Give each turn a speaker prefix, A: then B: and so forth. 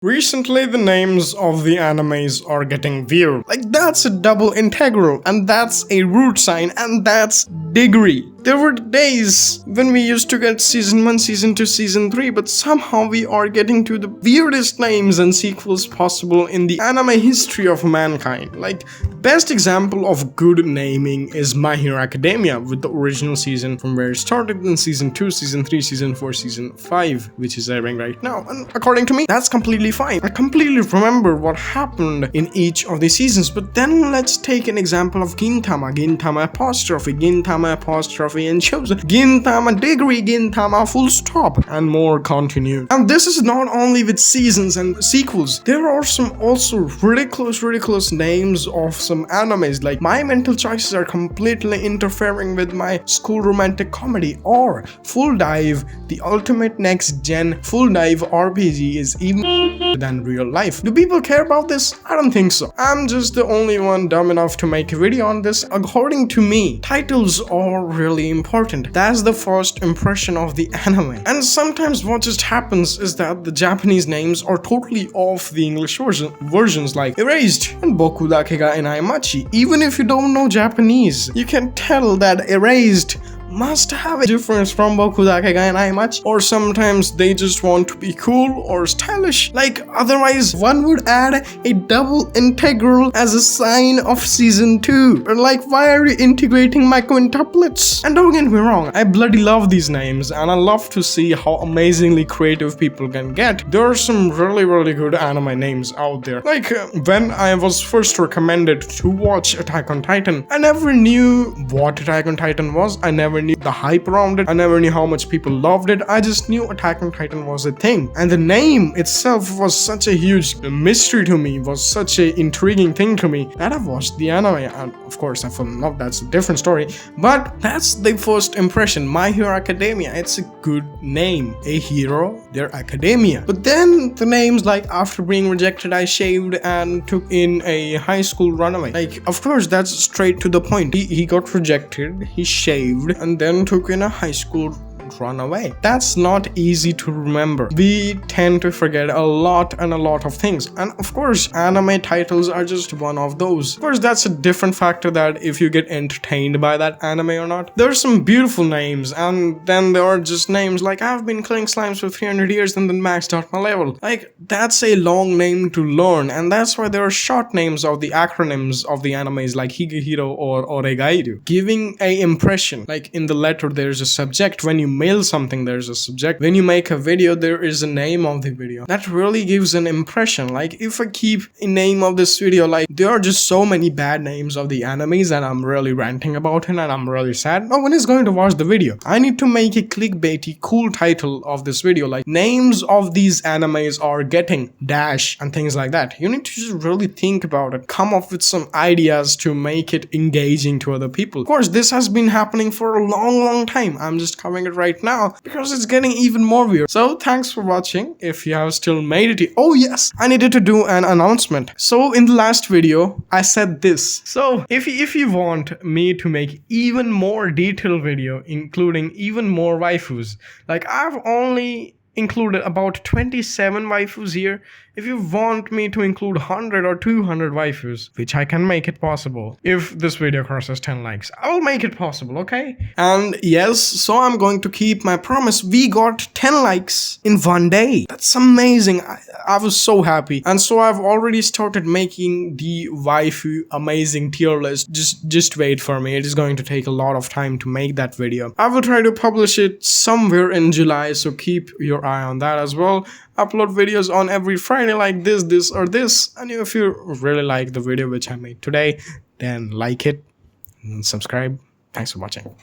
A: Recently, the names of the animes are getting weird. Like, that's a double integral, and that's a root sign, and that's degree. There were days when we used to get season 1, season 2, season 3, but somehow we are getting to the weirdest names and sequels possible in the anime history of mankind. Like, best example of good naming is My Hero Academia, with the original season from where it started in season 2, season 3, season 4, season 5, which is airing right now. And according to me, that's completely fine. I completely remember what happened in each of the seasons, but then let's take an example of Gintama, Gintama apostrophe, Gintama apostrophe and shows, Gintama degree, Gintama full stop, and more continued. And this is not only with seasons and sequels, there are some also ridiculous names of some animes, like My Mental Choices are completely interfering with my school romantic comedy, or Full Dive, the ultimate next gen full dive RPG is even than real life. Do people care about this? I don't think so. I'm just the only one dumb enough to make a video on this. According to me, titles are really important. That's the first impression of the anime. And sometimes what just happens is that the Japanese names are totally off the English versions like Erased and Boku Dake ga Inaimachi. Even if you don't know Japanese, you can tell that Erased must have a difference from Boku Dake ga Inaimachi, or sometimes they just want to be cool or stylish. Like, otherwise one would add a double integral as a sign of season 2. Or like, why are you integrating my quintuplets? And don't get me wrong, I bloody love these names and I love to see how amazingly creative people can get. There are some really good anime names out there. Like, when I was first recommended to watch Attack on Titan, I never knew what Attack on Titan was. I never knew the hype around it. I never knew how much people loved it. I just knew Attack on Titan was a thing. And the name itself was such a huge mystery to me, was such an intriguing thing to me, that I watched the anime. And of course I fell in love, that's a different story. But that's the first impression. My Hero Academia, it's a good name. A hero, their academia. But then the names like After Being Rejected, I Shaved and Took in a High School Runaway. Like, of course that's straight to the point. He got rejected, he shaved, and then took in a high school runaway. That's not easy to remember. We tend to forget a lot of things, and of course anime titles are just one of those. Of course, that's a different factor, that if you get entertained by that anime or not. There are some beautiful names, and then there are just names like I've been killing slimes for 300 years and then maxed out my level. Like, that's a long name to learn, and that's why there are short names of the acronyms of the animes like Higehiro or Oregairu, giving a impression. Like, in the letter there's a subject. When you mail something, there's a subject. When you make a video, there is a name of the video. That really gives an impression. Like, if I keep a name of this video, like, there are just so many bad names of the animes and I'm really ranting about it and I'm really sad. No one is going to watch the video. I need to make a clickbaity cool title of this video, like names of these animes are getting dash and things like that. You need to just really think about it, come up with some ideas to make it engaging to other people. Of course, this has been happening for a long time. I'm just covering it right now because it's getting even more weird. So thanks for watching. If you have still made it, oh yes, I needed to do an announcement. So in the last video I said this. So if you want me to make even more detailed video, including even more waifus, like I've only included about 27 waifus here. If you want me to include 100 or 200 waifus, which I can make it possible, if this video crosses 10 likes, I will make it possible, okay? And yes, so I'm going to keep my promise. We got 10 likes in one day. That's amazing. I was so happy. And so I've already started making the waifu amazing tier list. Just wait for me. It is going to take a lot of time to make that video. I will try to publish it somewhere in July, so keep your eye on that as well. Upload videos on every Friday like this or this. And if you really like the video which I made today, then like it and subscribe. Thanks for watching.